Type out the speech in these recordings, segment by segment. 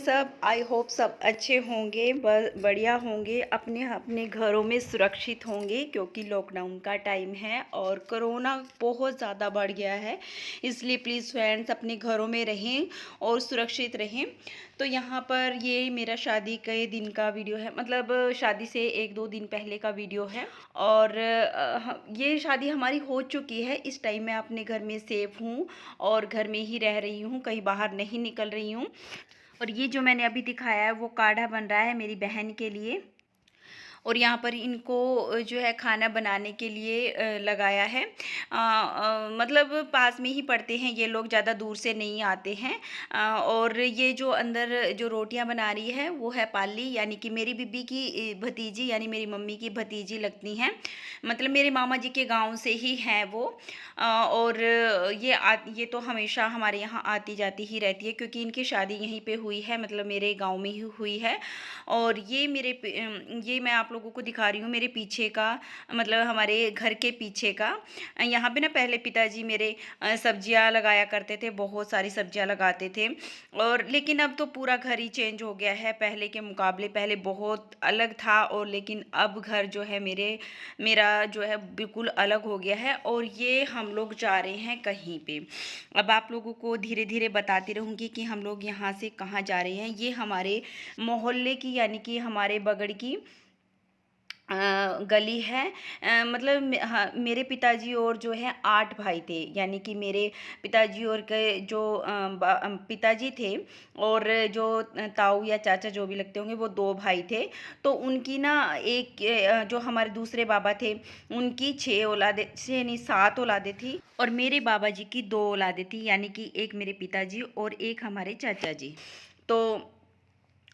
सब, I hope सब अच्छे होंगे, बढ़िया होंगे, अपने अपने घरों में सुरक्षित होंगे क्योंकि लॉकडाउन का टाइम है और कोरोना बहुत ज़्यादा बढ़ गया है। इसलिए प्लीज़ फ्रेंड्स अपने घरों में रहें और सुरक्षित रहें। तो यहाँ पर ये मेरा शादी के दिन का वीडियो है, मतलब शादी से 1-2 दिन पहले का वीडियो है। और ये शादी हमारी हो चुकी है। इस टाइम मैं अपने घर में सेफ हूँ और घर में ही रह रही हूँ, कहीं बाहर नहीं निकल रही हूँ। और ये जो मैंने अभी दिखाया है वो काढ़ा बन रहा है मेरी बहन के लिए। और यहाँ पर इनको जो है खाना बनाने के लिए लगाया है। मतलब पास में ही पड़ते हैं ये लोग, ज़्यादा दूर से नहीं आते हैं। और ये जो अंदर जो रोटियां बना रही है वो है पाली, यानी कि मेरी बीबी की भतीजी, यानी मेरी मम्मी की भतीजी लगती हैं। मतलब मेरे मामा जी के गांव से ही हैं वो। और ये तो हमेशा हमारे यहाँ आती जाती ही रहती है क्योंकि इनकी शादी यहीं पे हुई है, मतलब मेरे गांव में ही हुई है। और ये मैं आप लोगों को दिखा रही हूँ मेरे पीछे का, मतलब हमारे घर के पीछे का। यहाँ पे ना पहले पिताजी मेरे सब्जियाँ लगाया करते थे, बहुत सारी सब्जियाँ लगाते थे। और लेकिन अब तो पूरा घर ही चेंज हो गया है पहले के मुकाबले। पहले बहुत अलग था और लेकिन अब घर जो है मेरा जो है बिल्कुल अलग हो गया है। और ये हम लोग जा रहे हैं कहीं पे। अब आप लोगों को धीरे धीरे बताती रहूँगी कि हम लोग यहाँ से कहाँ जा रहे हैं। ये हमारे मोहल्ले की, यानी कि हमारे बगड़ की गली है। मतलब हाँ, मेरे पिताजी और जो है 8 भाई थे, यानी कि मेरे पिताजी और के जो पिताजी थे और जो ताऊ या चाचा जो भी लगते होंगे वो 2 भाई थे। तो उनकी ना एक जो हमारे दूसरे बाबा थे उनकी 6 औलादे, 6 नहीं 7 औलादे थी। और मेरे बाबा जी की 2 औलादे थी, यानी कि एक मेरे पिताजी और एक हमारे चाचा जी। तो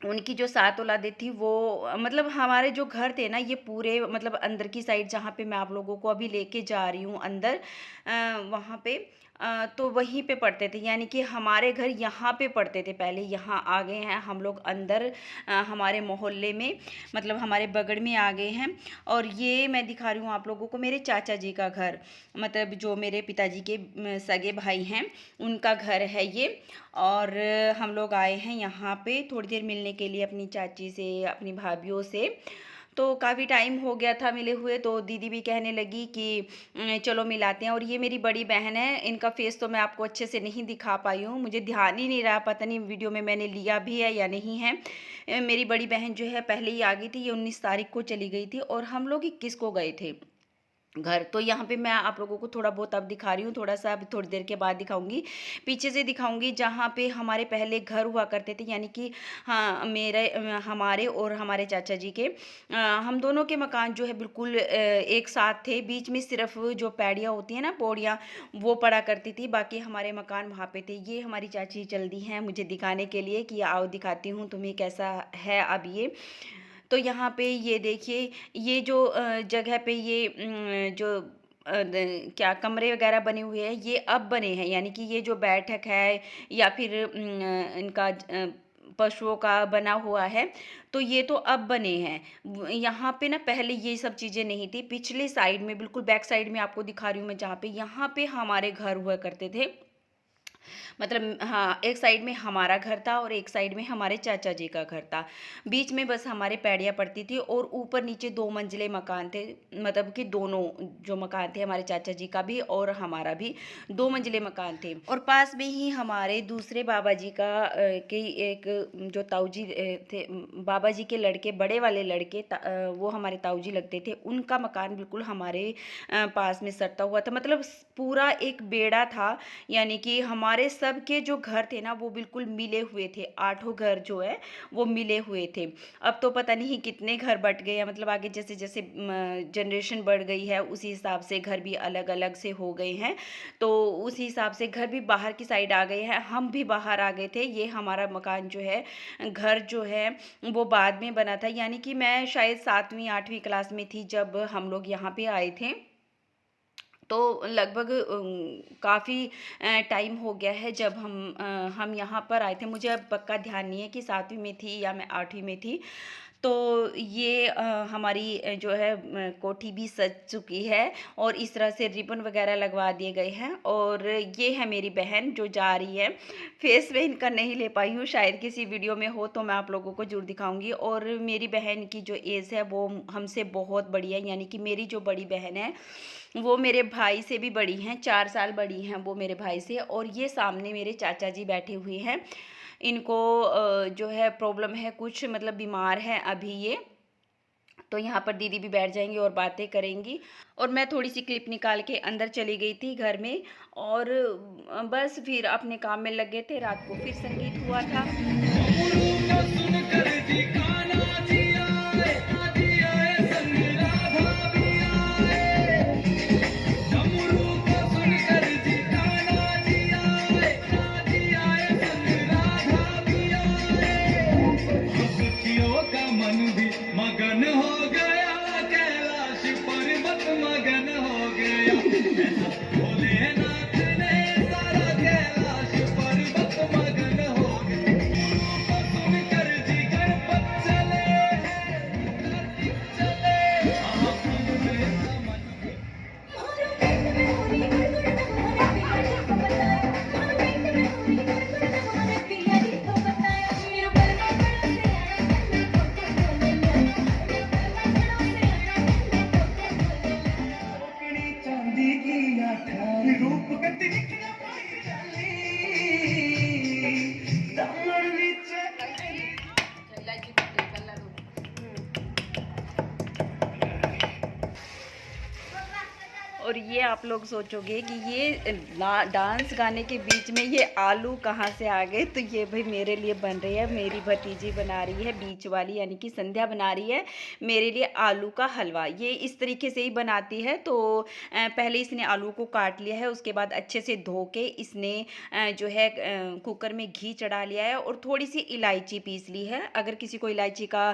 उनकी जो 7 औलादें थी वो मतलब हमारे जो घर थे ना ये पूरे, मतलब अंदर की साइड जहाँ पे मैं आप लोगों को अभी लेके जा रही हूँ अंदर, वहाँ पे तो वहीं पे पढ़ते थे, यानी कि हमारे घर यहाँ पे पढ़ते थे पहले। यहाँ आ गए हैं हम लोग अंदर हमारे मोहल्ले में, मतलब हमारे बगड़ में आ गए हैं। और ये मैं दिखा रही हूँ आप लोगों को मेरे चाचा जी का घर, मतलब जो मेरे पिताजी के सगे भाई हैं उनका घर है ये। और हम लोग आए हैं यहाँ पे थोड़ी देर मिलने के लिए अपनी चाची से, अपनी भाभीयों से। तो काफ़ी टाइम हो गया था मिले हुए, तो दीदी भी कहने लगी कि चलो मिलाते हैं। और ये मेरी बड़ी बहन है, इनका फेस तो मैं आपको अच्छे से नहीं दिखा पाई हूँ, मुझे ध्यान ही नहीं रहा, पता नहीं वीडियो में मैंने लिया भी है या नहीं है। मेरी बड़ी बहन जो है पहले ही आ गई थी, ये 19 तारीख को चली गई थी और हम लोग 21 को गए थे घर। तो यहाँ पे मैं आप लोगों को थोड़ा बहुत अब दिखा रही हूँ, थोड़ा सा अभी थोड़ी देर के बाद दिखाऊंगी। पीछे से दिखाऊंगी जहाँ पे हमारे पहले घर हुआ करते थे, यानी कि हाँ मेरे हमारे और हमारे चाचा जी के हम दोनों के मकान जो है बिल्कुल एक साथ थे। बीच में सिर्फ जो पैड़ियाँ होती हैं ना, पौड़ियाँ, वो पड़ा करती थी, बाकी हमारे मकान वहाँ पे थे। ये हमारी चाची चल दी हैं मुझे दिखाने के लिए कि आओ दिखाती हूँ तुम्हें कैसा है अब ये। तो यहाँ पे ये देखिए, ये जो जगह पे ये जो क्या कमरे वगैरह बने हुए हैं ये अब बने हैं, यानी कि ये जो बैठक है या फिर इनका पशुओं का बना हुआ है, तो ये तो अब बने हैं। यहाँ पे ना पहले ये सब चीज़ें नहीं थी। पिछले साइड में, बिल्कुल बैक साइड में आपको दिखा रही हूँ मैं, जहाँ पे यहाँ पे हमारे घर हुआ करते थे। मतलब हाँ, एक साइड में हमारा घर था और एक साइड में हमारे चाचा जी का घर था। बीच में बस हमारे पैड़ियाँ पड़ती थी और ऊपर नीचे 2 मंजिले मकान थे, मतलब कि दोनों जो मकान थे हमारे चाचा जी का भी और हमारा भी 2 मंजिले मकान थे। और पास में ही हमारे दूसरे बाबा जी का के एक जो ताऊ जी थे, बाबा जी के लड़के, बड़े वाले लड़के वो हमारे ताऊ जी लगते थे, उनका मकान बिल्कुल हमारे पास में सटता हुआ था। मतलब पूरा एक बेड़ा था, यानी कि हमारे सब के जो घर थे ना वो बिल्कुल मिले हुए थे। 8 घर जो है वो मिले हुए थे। अब तो पता नहीं कितने घर बट गए हैं, मतलब आगे जैसे जैसे जनरेशन बढ़ गई है उसी हिसाब से घर भी अलग अलग से हो गए हैं। तो उसी हिसाब से घर भी बाहर की साइड आ गए हैं, हम भी बाहर आ गए थे। ये हमारा मकान जो है, घर जो है वो बाद में बना था, यानी कि मैं शायद 7वीं 8वीं क्लास में थी जब हम लोग यहाँ पे आए थे। तो लगभग काफ़ी टाइम हो गया है जब हम यहाँ पर आए थे। मुझे अब पक्का ध्यान नहीं है कि 7वीं में थी या मैं 8वीं में थी। तो ये हमारी जो है कोठी भी सज चुकी है और इस तरह से रिबन वगैरह लगवा दिए गए हैं। और ये है मेरी बहन जो जा रही है। फेस में इनका नहीं ले पाई हूँ, शायद किसी वीडियो में हो तो मैं आप लोगों को ज़रूर दिखाऊंगी। और मेरी बहन की जो एज है वो हमसे बहुत बड़ी है, यानी कि मेरी जो बड़ी बहन है वो मेरे भाई से भी बड़ी हैं, 4 साल बड़ी हैं वो मेरे भाई से। और ये सामने मेरे चाचा जी बैठे हुए हैं। इनको जो है प्रॉब्लम है कुछ, मतलब बीमार हैं अभी ये। तो यहाँ पर दीदी भी बैठ जाएंगी और बातें करेंगी। और मैं थोड़ी सी क्लिप निकाल के अंदर चली गई थी घर में, और बस फिर अपने काम में लग गए थे। रात को फिर संगीत हुआ था। मगन हो गया कैलाश पर्वत मगन हो गया भोलेनाथ ने सारा कैलाश पर्वत मगन हो गया सुनकर जिगर पर चले रूप गति और ये आप लोग सोचोगे कि ये डांस गाने के बीच में ये आलू कहाँ से आ गए। तो ये भाई मेरे लिए बन रही है, मेरी भतीजी बना रही है, बीच वाली यानी कि संध्या बना रही है मेरे लिए आलू का हलवा। ये इस तरीके से ही बनाती है। तो पहले इसने आलू को काट लिया है, उसके बाद अच्छे से धो के इसने जो है कुकर में घी चढ़ा लिया है और थोड़ी सी इलायची पीस ली है। अगर किसी को इलायची का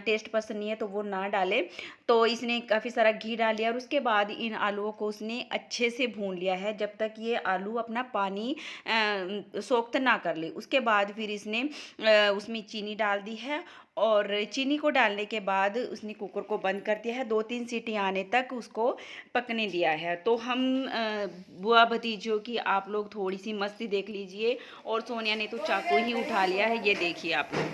टेस्ट पसंद नहीं है तो वो ना डाले। तो इसने काफ़ी सारा घी डाल लिया और उसके बाद इन आलूओं को उसने अच्छे से भून लिया है जब तक ये आलू अपना पानी सोख्त ना कर ले। उसके बाद फिर इसने उसमें चीनी डाल दी है और चीनी को डालने के बाद उसने कुकर को बंद कर दिया है। 2-3 सीटी आने तक उसको पकने दिया है। तो हम बुआ भतीजों की आप लोग थोड़ी सी मस्ती देख लीजिए। और सोनिया ने तो चाकू ही उठा लिया है, ये देखिए आप लोग।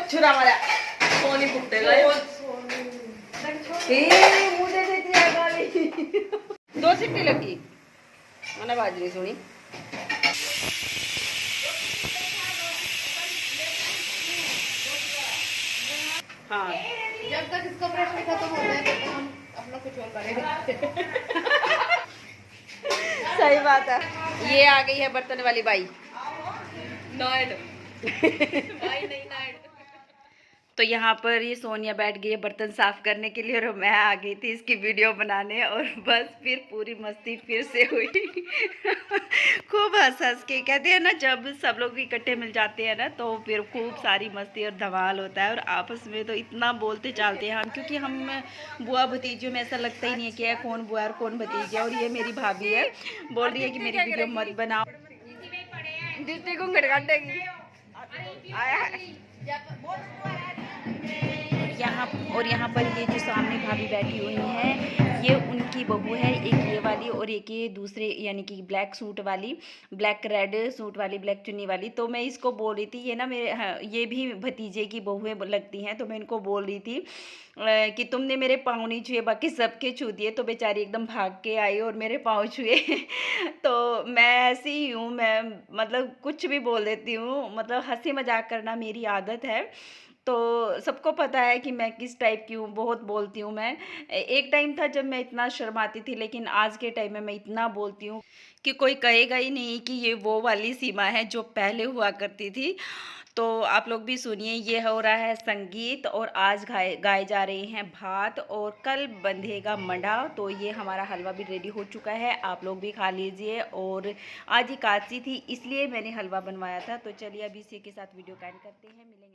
छुरा मारा सोनी फुटेगा मुँह दे देती है गाली। 2 सीटी लगी मैंने बाज नहीं सुनी। हाँ, जब तक इसका प्रश्न खत्म हो जाए तब तक हम अपना कुछ और करेंगे। सही बात है। ये आ गई है बर्तन वाली बाई। नाइट बाई नहीं नाइट। तो यहाँ पर ये सोनिया बैठ गई है बर्तन साफ़ करने के लिए और मैं आ गई थी इसकी वीडियो बनाने। और बस फिर पूरी मस्ती फिर से हुई। खूब हंस के, कहते हैं ना जब सब लोग इकट्ठे मिल जाते हैं ना तो फिर खूब सारी मस्ती और धमाल होता है। और आपस में तो इतना बोलते चालते हैं हम, क्योंकि हम बुआ भतीजियों में ऐसा लगता ही नहीं है कि कौन बुआ और कौन भतीजा। और ये मेरी भाभी है, बोल रही है कि मेरी वीडियो मत बनाओ, दृष्टि को काटेगी। यहाँ पर ये जो सामने भाभी बैठी हुई हैं ये उनकी बहू है, एक ये वाली और एक ये दूसरे यानी कि ब्लैक सूट वाली, ब्लैक रेड सूट वाली, ब्लैक चुन्नी वाली। तो मैं इसको बोल रही थी ये ना मेरे ये भी भतीजे की बहुएं लगती हैं। तो मैं इनको बोल रही थी कि तुमने मेरे पाँव नहीं छुए, बाकी सबके छू दिए। तो बेचारी एकदम भाग के आई और मेरे पाँव छुए। तो मैं ऐसी ही हूँ, मैं मतलब कुछ भी बोल देती हूँ, मतलब हंसी मजाक करना मेरी आदत है। तो सबको पता है कि मैं किस टाइप की हूँ, बहुत बोलती हूँ मैं। एक टाइम था जब मैं इतना शर्माती थी, लेकिन आज के टाइम में मैं इतना बोलती हूँ कि कोई कहेगा ही नहीं कि ये वो वाली सीमा है जो पहले हुआ करती थी। तो आप लोग भी सुनिए, ये हो रहा है संगीत और आज गाए गाए जा रहे हैं भात और कल बंधेगा मंडा। तो ये हमारा हलवा भी रेडी हो चुका है, आप लोग भी खा लीजिए। और आज एकादशी थी इसलिए मैंने हलवा बनवाया था। तो चलिए अभी इसी के साथ वीडियो का एंड करते हैं, मिलेंगे।